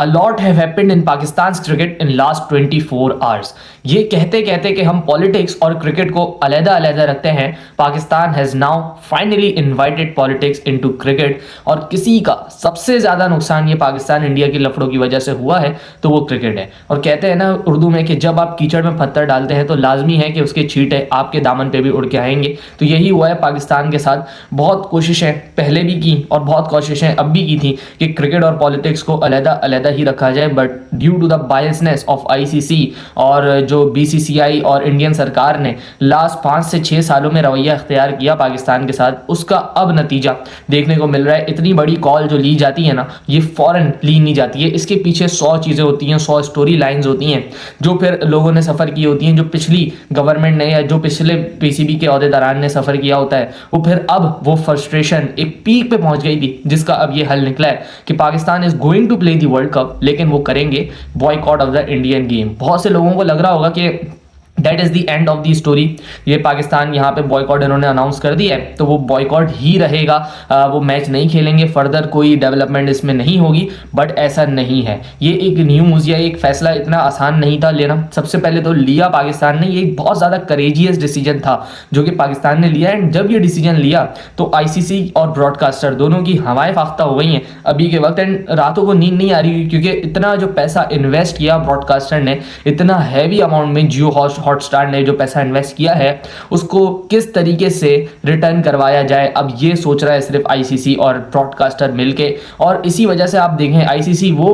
A lot have happened in Pakistan's cricket in last 24 hours. ये कहते कहते कि हम पॉलिटिक्स और क्रिकेट को अलग अलग रखते हैं, Pakistan has now finally invited politics into cricket. और किसी का सबसे ज़्यादा नुकसान ये पाकिस्तान इंडिया की लफड़ों की वजह से हुआ है तो वो क्रिकेट है। और कहते हैं ना उर्दू में कि जब आप कीचड़ में पत्थर डालते हैं तो लाजमी है कि उसके छींटे आपके दामन पे भी उड़ के आएंगे। तो यही हुआ है पाकिस्तान के साथ। बहुत कोशिशें पहले भी की और बहुत कोशिशें अब भी की थी कि क्रिकेट और पॉलिटिक्स को अलग अलग ही रखा जाए, but due to the biasness of ICC और जो बीसीसीआई और इंडियन सरकार ने लास्ट 5 से 6 सालों में रवैया इख्तियार किया पाकिस्तान के साथ, उसका अब नतीजा देखने को मिल रहा है। इतनी बड़ी कॉल जो ली जाती है ना, ये फॉरन ली नहीं जाती है। इसके पीछे 100 चीज़ें होती हैं, 100 स्टोरी लाइन्स होती हैं जो फिर लोगों ने सफ़र की होती हैं, जो पिछली गवर्नमेंट ने या जो पिछले पीसीबी के अहदेदारान ने सफ़र किया होता है। वो फिर अब वो फ्रस्ट्रेशन एक पीक पे पहुंच गई थी, जिसका अब ये हल निकला है कि Pakistan is going to play the world cup, लेकिन वो करेंगे boycott of the Indian game. बहुत से लोगों को लग रहा होगा कि that is the end of the story, ये पाकिस्तान यहाँ पे बॉयकॉट इन्होंने अनाउंस कर दिया है तो वो बॉयकॉट ही रहेगा, वो मैच नहीं खेलेंगे, फर्दर कोई डेवलपमेंट इसमें नहीं होगी। बट ऐसा नहीं है, ये एक न्यूज़ या एक फैसला इतना आसान नहीं था लेना। सबसे पहले तो लिया पाकिस्तान ने, ये बहुत ज़्यादा करेजियस डिसीजन था जो कि पाकिस्तान ने लिया। एंड जब ये डिसीजन लिया तो आईसीसी और ब्रॉडकास्टर दोनों की हवाएं फाख्ता हो गई हैं अभी के वक्त। एंड रातों को नींद नहीं आ रही क्योंकि इतना जो पैसा इन्वेस्ट किया ब्रॉडकास्टर ने, इतना हैवी अमाउंट में जियो हॉटस्टार ने जो पैसा इन्वेस्ट किया है उसको किस तरीके से रिटर्न करवाया जाए, अब ये सोच रहा है सिर्फ आईसीसी और ब्रॉडकास्टर मिलके। और इसी वजह से आप देखें आईसीसी वो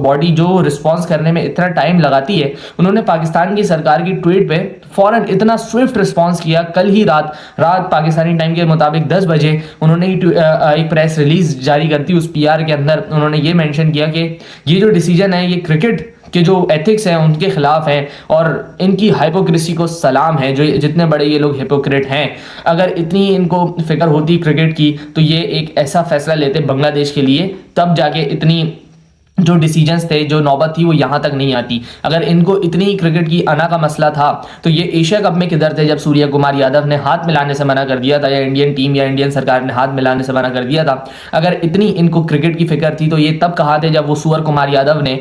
बॉडी जो रिस्पॉन्स करने में इतना टाइम लगाती है, उन्होंने पाकिस्तान की सरकार की ट्वीट पे फौरन इतना स्विफ्ट रिस्पॉन्स किया। कल ही रात पाकिस्तानी टाइम के मुताबिक 10 बजे उन्होंने एक प्रेस रिलीज जारी करती, उस पीआर के अंदर उन्होंने ये मेंशन किया कि ये जो डिसीजन है ये क्रिकेट के जो एथिक्स हैं उनके खिलाफ हैं और इनकी हाइपोक्रेसी को सलाम है। जो जितने बड़े ये लोग हिपोक्रेट हैं, अगर इतनी इनको फिक्र होती क्रिकेट की तो ये एक ऐसा फैसला लेते बांग्लादेश के लिए, तब जाके इतनी जो डिसीजंस थे, जो नौबत थी वो यहाँ तक नहीं आती। अगर इनको इतनी क्रिकेट की अना का मसला था तो ये एशिया कप में किधर थे जब सूर्य कुमार यादव ने हाथ मिलाने से मना कर दिया था, या इंडियन टीम या इंडियन सरकार ने हाथ मिलाने से मना कर दिया था। अगर इतनी इनको क्रिकेट की फिक्र थी तो ये तब कहाँ थे जब वो सूर्य कुमार यादव ने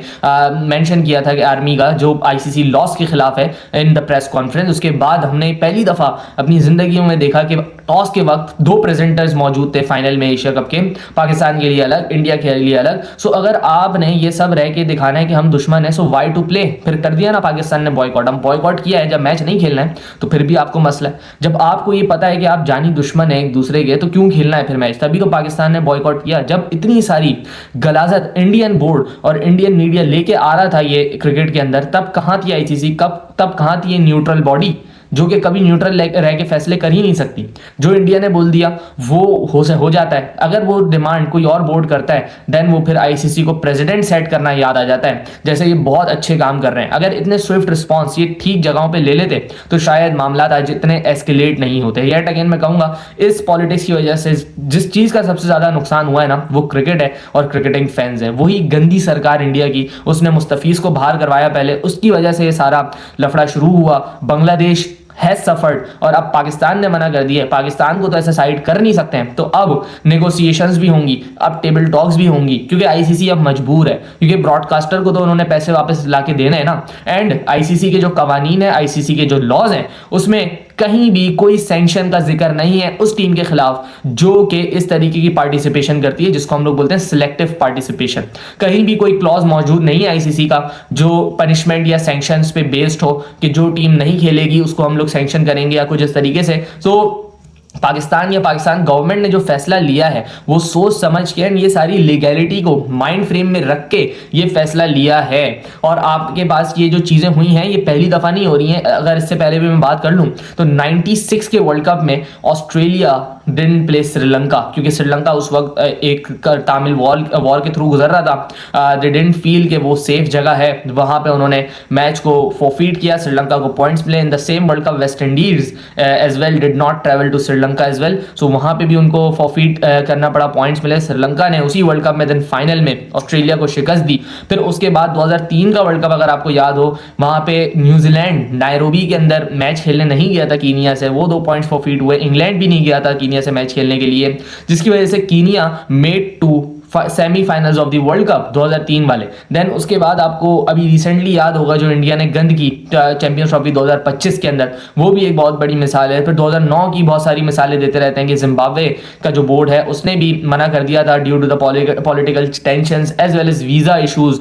मेंशन किया था कि आर्मी का जो आईसीसी लॉस के खिलाफ है इन द प्रेस कॉन्फ्रेंस। उसके बाद हमने पहली दफ़ा अपनी ज़िंदगी में देखा कि टॉस के वक्त 2 प्रेजेंटर्स मौजूद थे फाइनल में एशिया कप के, पाकिस्तान के लिए अलग, इंडिया के लिए अलग। सो अगर आपने ये सब रह के दिखाना है कि हम दुश्मन है, सो वाई टू प्ले, फिर कर दिया ना पाकिस्तान ने बॉयकॉट। हम बॉयकॉट किया है, जब मैच नहीं खेलना है तो फिर भी आपको मसला है। जब आपको ये पता है कि आप जानी दुश्मन है एक दूसरे के, तो क्यों खेलना है फिर मैच? तभी तो पाकिस्तान ने बॉयकॉट किया। जब इतनी सारी गलाजत इंडियन बोर्ड और इंडियन मीडिया लेके आ रहा था ये क्रिकेट के अंदर, तब कहाँ थी आईसीसी, तब कहाँ थी ये न्यूट्रल बॉडी जो कि कभी न्यूट्रल रह के फैसले कर ही नहीं सकती। जो इंडिया ने बोल दिया वो हो जाता है। अगर वो डिमांड कोई और बोर्ड करता है देन वो फिर आईसीसी को प्रेसिडेंट सेट करना याद आ जाता है। जैसे ये बहुत अच्छे काम कर रहे हैं, अगर इतने स्विफ्ट रिस्पॉन्स ये ठीक जगहों पे ले लेते तो शायद मामला आज इतने एस्केलेट नहीं होते। येट अगेन मैं कहूँगा इस पॉलिटिक्स की वजह से जिस चीज़ का सबसे ज़्यादा नुकसान हुआ है ना, वो क्रिकेट है और क्रिकेटिंग फैंस है। वही गंदी सरकार इंडिया की, उसने मुस्तफीज़ को बाहर करवाया पहले, उसकी वजह से ये सारा लफड़ा शुरू हुआ। बांग्लादेश हैज सफर्ड और अब पाकिस्तान ने मना कर दिया है। पाकिस्तान को तो ऐसा साइड कर नहीं सकते हैं, तो अब नेगोशिएशंस भी होंगी, अब टेबल टॉक्स भी होंगी, क्योंकि आईसीसी अब मजबूर है, क्योंकि ब्रॉडकास्टर को तो उन्होंने पैसे वापस लाके देने हैं ना। एंड आईसीसी के जो कवानीन है, आईसीसी के जो लॉज हैं, उसमें कहीं भी कोई सैंक्शन का जिक्र नहीं है उस टीम के खिलाफ जो कि इस तरीके की पार्टिसिपेशन करती है, जिसको हम लोग बोलते हैं सिलेक्टिव पार्टिसिपेशन। कहीं भी कोई क्लॉज मौजूद नहीं है आईसीसी का जो पनिशमेंट या सैंक्शंस पे बेस्ड हो कि जो टीम नहीं खेलेगी उसको हम लोग सैंक्शन करेंगे या कुछ इस तरीके से। सो पाकिस्तान या पाकिस्तान गवर्नमेंट ने जो फैसला लिया है वो सोच समझ के ये सारी लीगैलिटी को माइंड फ्रेम में रख के ये फैसला लिया है। और आपके पास ये जो चीज़ें हुई हैं ये पहली दफ़ा नहीं हो रही हैं। अगर इससे पहले भी मैं बात कर लूँ तो 96 के वर्ल्ड कप में ऑस्ट्रेलिया डिडंट प्ले श्रीलंका, क्योंकि श्रीलंका उस वक्त एक तामिल वॉर के थ्रू गुजर रहा था। दे डिडंट फील कि वो सेफ जगह है, वहाँ पे उन्होंने मैच को फॉरफीट किया, श्रीलंका को पॉइंट्स मिले। In the same world cup West Indies as well did not travel to Sri Lanka as well, so वहाँ पे भी उनको फॉरफीट करना पड़ा, पॉइंट्स मिले। श्रीलंका ने उसी वर्ल्ड कप में देन फाइनल में ऑस्ट्रेलिया को शिकस्त दी। फिर उसके बाद 2003 का वर्ल्ड कप अगर आपको याद हो, वहाँ पे न्यूजीलैंड नायरोबी के अंदर मैच खेलने नहीं गया था कीनिया से, वो 2 पॉइंट्स फॉरफीट हुए। इंग्लैंड भी नहीं गया था कीनिया से मैच खेलने के लिए, जिसकी वजह से Kenya made to semifinals of the world cup 2003 वाले। देन उसके बाद आपको अभी रिसेंटली याद होगा जो इंडिया ने गंद की चैंपियंस ट्रॉफी 2025 के अंदर, वो भी एक बहुत बड़ी मिसाल है। फिर 2009 की बहुत सारी मिसालें देते रहते हैं कि जिम्बाब्वे का जो बोर्ड है उसने भी मना कर दिया था due to the political tensions as well as visa issues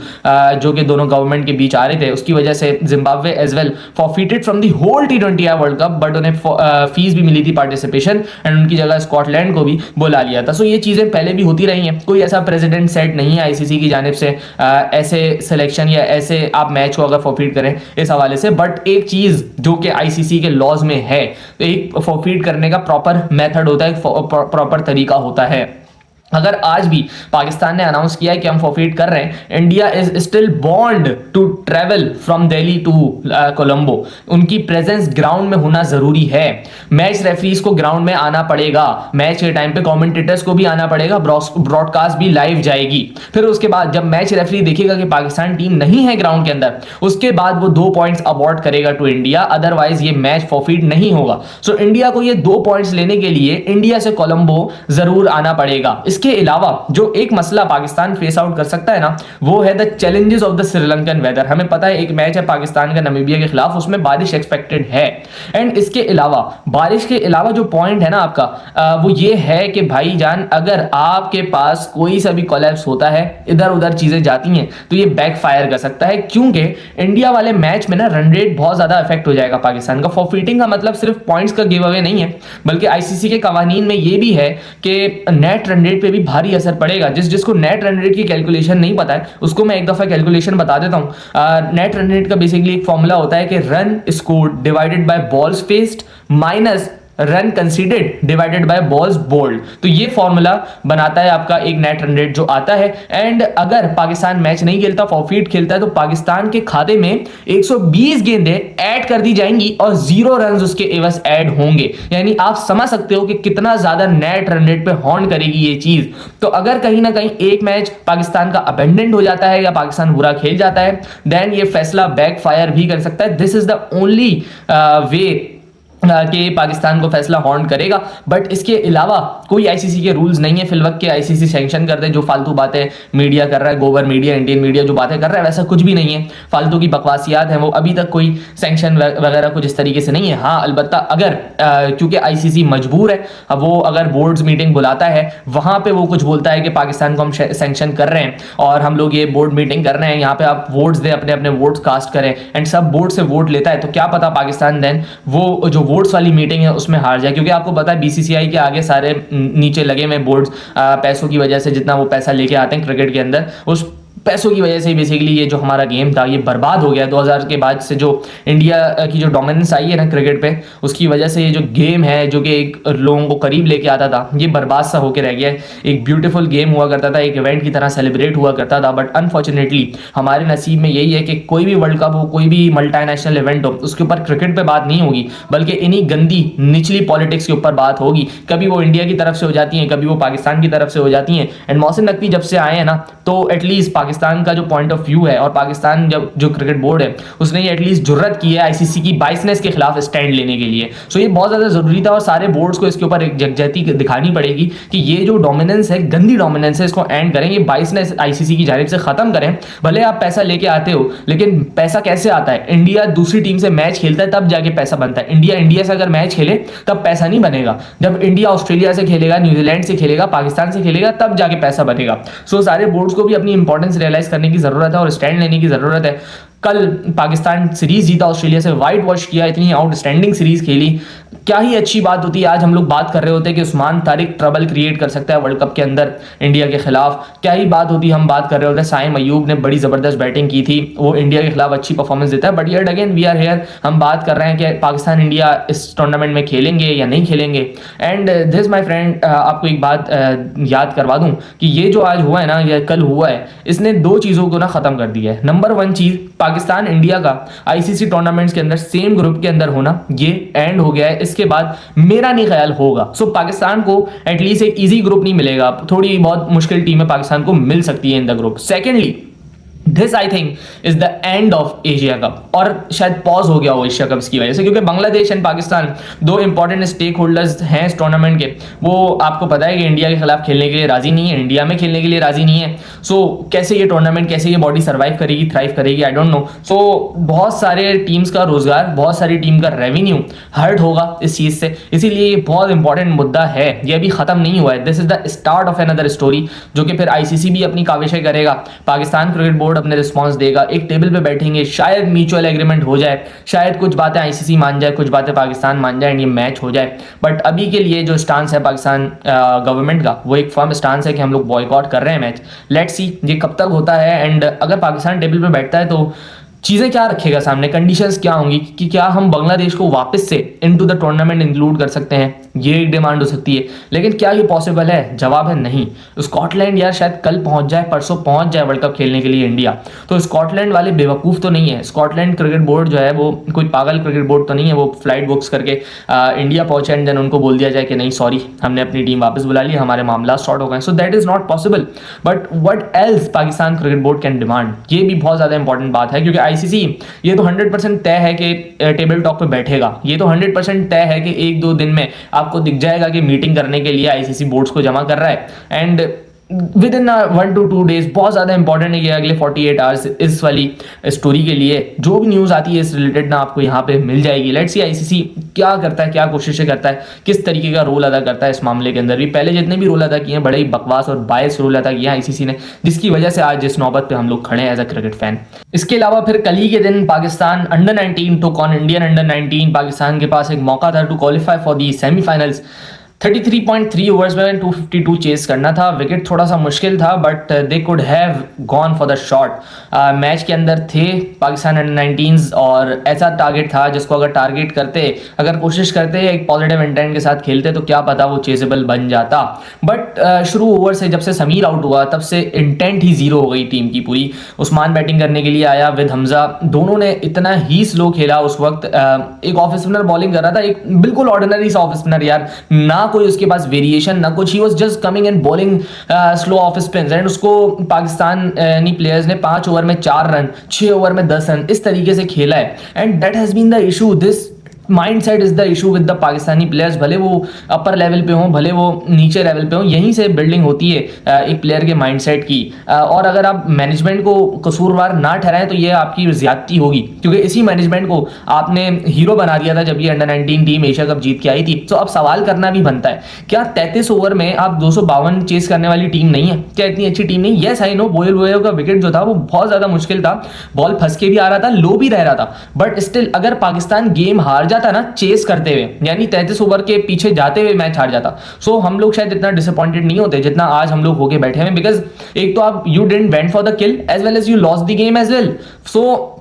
जो कि दोनों गवर्नमेंट के बीच आ रहे थे। उसकी वजह से Zimbabwe as well forfeited from the whole T20 world cup, but उन्हें फीस भी मिली थी पार्टिसिपेशन, एंड उनकी जगह स्कॉटलैंड को भी बुला लिया था। सो ये चीजें पहले भी होती रही हैं, कोई ऐसा प्रेसिडेंट सेट नहीं है आईसीसी की जानिब से ऐसे सिलेक्शन या ऐसे आप मैच को अगर फॉरफिट करें इस हवाले से। बट एक चीज जो कि आईसीसी के लॉज में है, तो एक फॉरफिट करने का प्रॉपर मेथड होता है, प्रॉपर तरीका होता है। अगर आज भी पाकिस्तान ने अनाउंस किया है कि हम फॉरफिट कर रहे हैं, India is still bound to travel from Delhi to Colombo. उनकी प्रेजेंस ग्राउंड में होना जरूरी है। मैच रेफरीज को ग्राउंड में आना पड़ेगा, मैच के टाइम पे कमेंटेटर्स को भी आना पड़ेगा, ब्रॉडकास्ट भी लाइव जाएगी। फिर उसके बाद जब मैच रेफरी देखेगा कि पाकिस्तान टीम नहीं है ग्राउंड के अंदर, उसके बाद वो 2 पॉइंट्स अवॉर्ड करेगा टू इंडिया, अदरवाइज ये मैच फॉरफिट नहीं होगा। सो इंडिया को ये 2 पॉइंट्स लेने के लिए इंडिया से कोलंबो जरूर आना पड़ेगा। इसके अलावा जो एक मसला पाकिस्तान फेस आउट कर सकता है ना, वो है the challenges of the Sri Lankan weather. हमें पता है एक मैच है पाकिस्तान का नामीबिया के खिलाफ, उसमें बारिश एक्सपेक्टेड है। एंड इसके अलावा बारिश के अलावा जो पॉइंट है ना आपका, वो ये है कि भाईजान अगर आपके पास कोई सा भी कोलैप्स होता है, इधर उधर चीजें जाती हैं, तो ये बैकफायर कर सकता है, क्योंकि इंडिया वाले मैच में ना रन रेट बहुत ज्यादा इफेक्ट हो जाएगा पाकिस्तान का। फॉरफिटिंग का मतलब सिर्फ पॉइंट्स का गिव अवे नहीं है, बल्कि आईसीसी के कवानीन में ये भी है कि नेट रन रेट पे भी भारी असर पड़ेगा। जिसको नेट रन रेट की कैलकुलेशन नहीं पता है, उसको मैं एक दफा कैलकुलेशन बता देता हूं। नेट रन रेट का बेसिकली एक फॉर्मूला होता है कि run scored divided by balls faced minus run conceded divided by balls bowled. तो ये फॉर्मूला बनाता है आपका एक नेट रन रेट जो आता है। एंड अगर पाकिस्तान मैच नहीं खेलता, फॉरफिट खेलता है, तो पाकिस्तान के खाते में 120 गेंदें ऐड कर दी जाएंगी और 0 रन उसके एवज ऐड होंगे। यानी आप समझ सकते हो कि कितना ज्यादा नेट रन रेट पे हॉर्न करेगी ये चीज। तो अगर कहीं ना कहीं एक मैच पाकिस्तान का अबेंडेंट हो जाता है या पाकिस्तान बुरा खेल जाता है, देन ये फैसला बैकफायर भी कर सकता है। This is the only way कि पाकिस्तान को फैसला हॉर्न करेगा। बट इसके अलावा कोई आईसीसी के रूल्स नहीं है फिलवक्त के आईसीसी सैंक्शन कर दे। जो फालतू बातें मीडिया कर रहा है, गोवर मीडिया, इंडियन मीडिया जो बातें कर रहा है, वैसा कुछ भी नहीं है, फालतू की बकवासियात है वो। अभी तक कोई सैंक्शन वगैरह कुछ इस तरीके से नहीं है। हाँ अलबत्ता अगर क्योंकि आईसीसी मजबूर है, वो अगर बोर्ड्स मीटिंग बुलाता है, वहां पे वो कुछ बोलता है कि पाकिस्तान को हम सैंक्शन कर रहे हैं और हम लोग ये बोर्ड मीटिंग कर रहे हैं, यहाँ पे आप वोट्स दें, अपने अपने वोट्स कास्ट करें, एंड सब बोर्ड से वोट लेता है, तो क्या पता पाकिस्तान देन वो जो वोट्स वाली मीटिंग है उसमें हार जाए। क्योंकि आपको पता है बीसीसीआई के आगे सारे नीचे लगे हुए बोर्ड्स, पैसों की वजह से जितना वो पैसा लेके आते हैं क्रिकेट के अंदर, उस पैसों की वजह से बेसिकली ये जो हमारा गेम था ये बर्बाद हो गया। 2000 के बाद से जो इंडिया की जो डोमिनेंस आई है ना क्रिकेट पे, उसकी वजह से ये जो गेम है जो कि एक लोगों को करीब लेके आता था, ये बर्बाद सा होकर रह गया है। एक ब्यूटीफुल गेम हुआ करता था, एक इवेंट की तरह सेलिब्रेट हुआ करता था, बट अनफॉर्चुनेटली हमारे नसीब में यही है कि कोई भी वर्ल्ड कप हो, कोई भी मल्टीनेशनल इवेंट हो, उसके ऊपर क्रिकेट पे बात नहीं होगी, बल्कि इन्हीं गंदी निचली पॉलिटिक्स के ऊपर बात होगी। कभी वो इंडिया की तरफ से हो जाती है, कभी वो पाकिस्तान की तरफ से हो जाती है। एंड मोहसिन नकवी जब से आए हैं ना, तो एटलीस्ट पाकिस्तान का जो पॉइंट ऑफ व्यू है, और पाकिस्तान जब जो क्रिकेट बोर्ड है उसने ये एटलीस्ट जुर्रत की है आईसीसी की बाइसनेस के खिलाफ स्टैंड लेने के लिए। सो ये बहुत ज्यादा जरूरी था और सारे बोर्ड्स को इसके ऊपर एक यकजहती दिखानी पड़ेगी कि ये जो डोमिनेंस है, गंदी डोमिनेंस है, इसको एंड करें, ये बाइसनेस आईसीसी की जानिब से खत्म करें। भले आप पैसा लेके आते हो, लेकिन पैसा कैसे आता है? इंडिया दूसरी टीम से मैच खेलता है तब जाके पैसा बनता है। इंडिया से अगर मैच खेले तब पैसा नहीं बनेगा। जब इंडिया ऑस्ट्रेलिया से खेलेगा, न्यूजीलैंड से खेलेगा, पाकिस्तान से खेलेगा, तब जाके पैसा बनेगा। सो सारे बोर्ड्स को भी अपनी इंपॉर्टेंस रियलाइज करने की जरूरत है और स्टैंड लेने की जरूरत है। कल पाकिस्तान सीरीज जीता, ऑस्ट्रेलिया से वाइट वॉश किया, इतनी आउटस्टैंडिंग सीरीज खेली, क्या ही अच्छी बात होती है। आज हम लोग बात कर रहे होते कि उस्मान तारिक ट्रबल क्रिएट कर सकता है वर्ल्ड कप के अंदर इंडिया के खिलाफ, क्या ही बात होती। हम बात कर रहे होते साइम अयूब ने बड़ी जबरदस्त बैटिंग की थी, वो इंडिया के खिलाफ अच्छी परफॉर्मेंस देता है। But yet again we are here, हम बात कर रहे हैं कि पाकिस्तान इंडिया इस टूर्नामेंट में खेलेंगे या नहीं खेलेंगे। एंड दिस माई फ्रेंड, आपको एक बात याद करवा दूं कि ये जो आज हुआ है ना, ये कल हुआ है, इसने 2 चीज़ों को ना ख़त्म कर दिया है। नंबर 1 चीज़, पाकिस्तान इंडिया का आईसीसी टूर्नामेंट्स के अंदर सेम ग्रुप के अंदर होना, ये एंड हो गया है। इसके बाद मेरा नहीं ख्याल होगा। सो पाकिस्तान को एटलीस्ट एक इजी ग्रुप नहीं मिलेगा, थोड़ी बहुत मुश्किल टीमें पाकिस्तान को मिल सकती है in the group. Secondly, this I think is the end of Asia cup, और शायद पॉज हो गया हो एशिया कप की वजह से, क्योंकि बांग्लादेश एंड पाकिस्तान दो इंपॉर्टेंट स्टेक होल्डर्स हैं इस टूर्नामेंट के। वो आपको पता है कि इंडिया के खिलाफ खेलने के लिए राजी नहीं है, इंडिया में खेलने के लिए राजी नहीं है। सो कैसे ये टूर्नामेंट, कैसे ये बॉडी सर्वाइव करेगी, थ्राइव करेगी, आई डोंट नो। सो बहुत सारे टीम्स का रोजगार, बहुत सारी टीम का रेवेन्यू हर्ट होगा इस चीज से, इसीलिए ये बहुत इंपॉर्टेंट मुद्दा है, ये अभी खत्म नहीं हुआ है। This is the start of another story, जो कि फिर आईसीसी भी अपनी काविशें करेगा, पाकिस्तान क्रिकेट बोर्ड अपने रिस्पॉन्स देगा, एक टेबल पे बैठेंगे, शायद म्यूचुअल एग्रीमेंट हो जाए, शायद कुछ बातें आईसीसी मान जाए, कुछ बातें पाकिस्तान मान जाए, एंड ये मैच हो जाए। बट अभी के लिए जो स्टांस है पाकिस्तान गवर्नमेंट का, वो एक फर्म स्टांस है कि हम लोग बॉयकॉट कर रहे हैं मैच। लेट्स सी ये कब तक होता है, एंड अगर पाकिस्तान टेबल पे बैठता है तो चीज़ें क्या रखेगा सामने, कंडीशंस क्या होंगी कि क्या हम बांग्लादेश को वापस से इनटू द टूर्नामेंट इंक्लूड कर सकते हैं, ये एक डिमांड हो सकती है। लेकिन क्या ये पॉसिबल है? जवाब है नहीं। स्कॉटलैंड यार शायद कल पहुंच जाए, परसों पहुंच जाए वर्ल्ड कप खेलने के लिए इंडिया, तो स्कॉटलैंड वाले बेवकूफ़ तो नहीं है। स्कॉटलैंड क्रिकेट बोर्ड जो है वो कोई पागल क्रिकेट बोर्ड तो नहीं है, वो फ्लाइट बुक्स करके इंडिया पहुंचे एंड देन उनको बोल दिया जाए कि नहीं सॉरी, हमने अपनी टीम वापस बुला ली, हमारे मामला सॉर्ट हो गए। So that is not possible. But what else Pakistan cricket board can demand, ये भी बहुत ज़्यादा इंपॉर्टेंट बात है, क्योंकि आईसीसी ये तो 100% तय है कि टेबल टॉक पे बैठेगा, ये तो 100% तय है कि एक दो दिन में आपको दिख जाएगा कि मीटिंग करने के लिए आईसीसी बोर्ड्स को जमा कर रहा है, and with in 1 to 2 days। बहुत ज़्यादा इंपॉर्टेंट है कि अगले 48 आवर्स इस वाली स्टोरी के लिए जो भी न्यूज़ आती है इस रिलेटेड ना आपको यहाँ पे मिल जाएगी। लेट्स सी आईसीसी क्या करता है, क्या कोशिशें करता है, किस तरीके का रोल अदा करता है इस मामले के अंदर भी। पहले जितने भी रोल अदा किए हैं बड़े ही बकवास और बायस रोल अदा किया आईसीसी ने, जिसकी वजह से आज जिस नौबत पे हम लोग खड़े हैं एज अ क्रिकेट फैन। इसके अलावा फिर कल ही के दिन Pakistan under nineteen took on Indian under nineteen. Pakistan के पास एक मौका था to qualify for the semifinals. 33.3 overs में 252 चेस करना था। विकेट थोड़ा सा मुश्किल था, but they could have gone for the shot. Match के अंदर थे पाकिस्तान अंडर-19s, और ऐसा टारगेट था जिसको अगर टारगेट करते, अगर कोशिश करते एक पॉजिटिव इंटेंट के साथ खेलते तो क्या पता वो चेजेबल बन जाता। बट शुरू ओवर से जब से समीर आउट हुआ तब से इंटेंट ही जीरो हो गई टीम की पूरी। उस्मान बैटिंग करने के लिए आया विद हमजा, दोनों ने इतना ही स्लो खेला उस वक्त। एक ऑफ स्पिनर बॉलिंग कर रहा था, एक बिल्कुल ऑर्डिनरी सा ऑफ स्पिनर यार, ना कोई उसके पास वेरिएशन ना कुछ, he was just coming and bowling slow off spin, and उसको पाकिस्तानी प्लेयर्स ने 5 ओवर में 4 रन, 6 ओवर में 10 रन इस तरीके से खेला है। And that has been the issue, this mindset is the issue with the Pakistani players. भले वो अपर लेवल पे हों, भले वो नीचे लेवल पे हों, यहीं से बिल्डिंग होती है एक प्लेयर के माइंडसेट की। और अगर आप मैनेजमेंट को कसूरवार ना ठहराएं तो ये आपकी ज्यादती होगी, क्योंकि इसी मैनेजमेंट को आपने हीरो बना दिया था जब ये अंडर-19 टीम एशिया कप जीत के आई थी। तो अब सवाल करना भी बनता है, क्या 33 ओवर में आप 252 चेस करने वाली टीम नहीं है? क्या इतनी अच्छी टीम नहीं? यस आई नो, बोयल बोयल का विकेट जो था वो बहुत ज्यादा मुश्किल था, बॉल फंस के भी आ रहा था, लो भी रह रहा था, बट स्टिल अगर पाकिस्तान गेम हार जाता ना चेस करते हुए, यानी 33 ओवर के पीछे जाते हुए मैच हार जाता, सो हम लोग शायद इतना डिसअपॉइंटेड नहीं होते जितना आज हम लोग होके बैठे हैं। बिकॉज एक तो आप you didn't went for the kill as well as you lost the game as well. So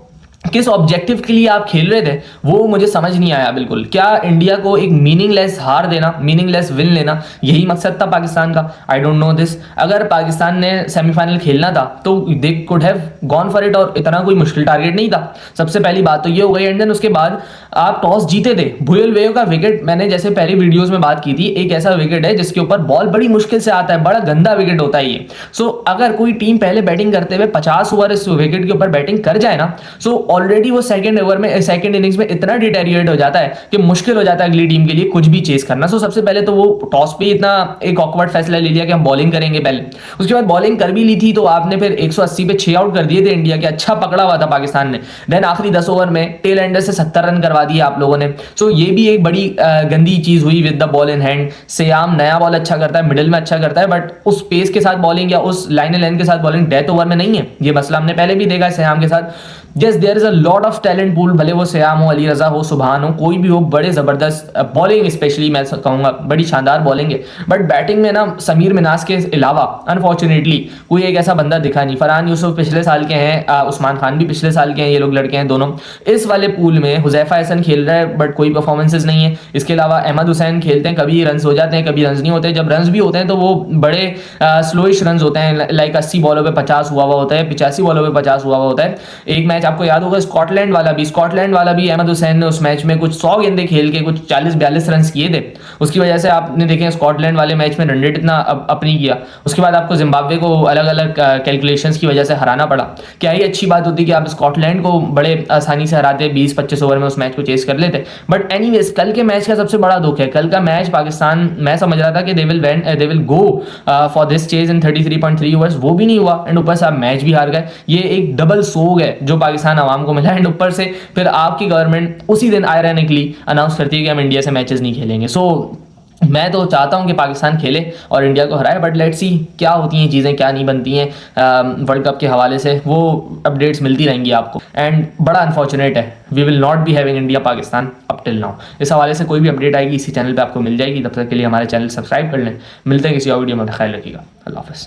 किस ऑब्जेक्टिव के लिए आप खेल रहे थे वो मुझे समझ नहीं आया बिल्कुल। क्या इंडिया को एक मीनिंगलेस हार देना, मीनिंगलेस विन लेना, यही मकसद था पाकिस्तान का? I don't know this. अगर पाकिस्तान ने सेमीफाइनल खेलना था तो they could have gone for it, और इतना कोई मुश्किल टारगेट नहीं था। सबसे पहली बात तो ये हो गई। एंड देन उसके बाद आप टॉस जीते थे, भुयल वेव का विकेट, मैंने जैसे पहले वीडियोस में बात की थी, एक ऐसा विकेट है जिसके ऊपर बॉल बड़ी मुश्किल से आता है, बड़ा गंदा विकेट होता है ये। सो अगर कोई टीम पहले बैटिंग करते हुए 50 ओवर इस विकेट के ऊपर बैटिंग कर जाए ना, सो ऑलरेडी वो सेकंड ओवर में, सेकंड इनिंग्स में इतना डिटेरियोरेट हो जाता है कि मुश्किल हो जाता है अगली टीम के लिए कुछ भी चेस करना। सो सबसे पहले तो वो टॉस पे इतना एक ऑकवर्ड फैसला ले लिया कि हम बॉलिंग करेंगे पहले। उसके बाद बॉलिंग कर भी ली थी तो आपने फिर 180 पे 6 आउट कर दिए थे इंडिया के, अच्छा पकड़ा हुआ था पाकिस्तान ने। देन आखिरी 10 ओवर में टेल एंडर से 70 रन करवा दिए आप लोगों ने। सो ये भी एक बड़ी गंदी चीज हुई with the ball in hand. Siam नया बॉल अच्छा करता है, मिडिल में अच्छा करता है, बट उस पेस के साथ बॉलिंग या उस लाइन लेंथ के साथ बॉलिंग डेथ ओवर में नहीं है। ये मसला हमने पहले भी देखा है सयाम के साथ। Yes there is a lot of talent pool, भले वो सयाम हो, अली रजा हो, सुभान हो, कोई भी हो, बड़े जबरदस्त बॉलिंग, स्पेशली मैं कहूंगा बड़ी शानदार बॉलिंग है। बट बैटिंग में ना समीर मिनास के अलावा अनफॉर्चुनेटली कोई एक ऐसा बंदा दिखा नहीं। फरहान यूसुफ पिछले साल के हैं, उस्मान खान भी पिछले साल के हैं, ये लोग लड़के हैं दोनों। इस वाले पूल में हुजैफा हसन खेल रहा है बट कोई परफॉर्मेंसेज नहीं है। इसके अलावा अहमद हुसैन खेलते हैं, कभी रन हो जाते हैं, कभी रन नहीं होते। जब रन भी होते हैं तो वो बड़े स्लोइश रन होते हैं, लाइक 80 बॉलों पे 50 हुआ हुआ होता है, 85 बॉलों पे 50 हुआ हुआ होता है। एक मैच आपको याद होगा वो स्कॉटलैंड वाला भी अहमद हुसैन ने उस मैच में कुछ 100 गेंदें खेल के कुछ 40-42 रन किए थे। उसकी वजह से आपने देखे स्कॉटलैंड वाले मैच में रन रेट इतना अपनी किया। उसके बाद आपको जिम्बाब्वे को अलग अलग कैलकुलेशंस की वजह से हराना पड़ा। क्या ही अच्छी बात होती कि आप स्कॉटलैंड को बड़े आसानी से हराते, 20-25 ओवर में उस मैच को चेस कर लेते। बट एनीवेज, कल के मैच का सबसे बड़ा दुख है, कल का मैच पाकिस्तान, मैं समझ रहा था कि they will go for this chase in 33.3 overs, वो भी नहीं हुआ। एंड ऊपर से आप मैच भी हार गए। ये एक डबल सोग है जो पाकिस्तान आवाम को मिला। एंड ऊपर से फिर आपकी गवर्नमेंट उसी दिन आयरनिकली अनाउंस करती है कि हम इंडिया से मैचेस नहीं खेलेंगे। सो मैं तो चाहता हूं कि पाकिस्तान खेले और इंडिया को हराए, बट लेट्स सी क्या होती हैं चीज़ें, क्या नहीं बनती हैं। वर्ल्ड कप के हवाले से वो अपडेट्स मिलती रहेंगी आपको। एंड बड़ा अनफॉर्चुनेट है, we will not be having India Pakistan up till now. इस हवाले से कोई भी अपडेट आएगी इसी चैनल पे आपको मिल जाएगी। तब तक के लिए हमारे चैनल सब्सक्राइब कर लें। मिलते हैं किसी और वीडियो में, ख्याल रखिएगा। अल्लाह हाफ़िज़।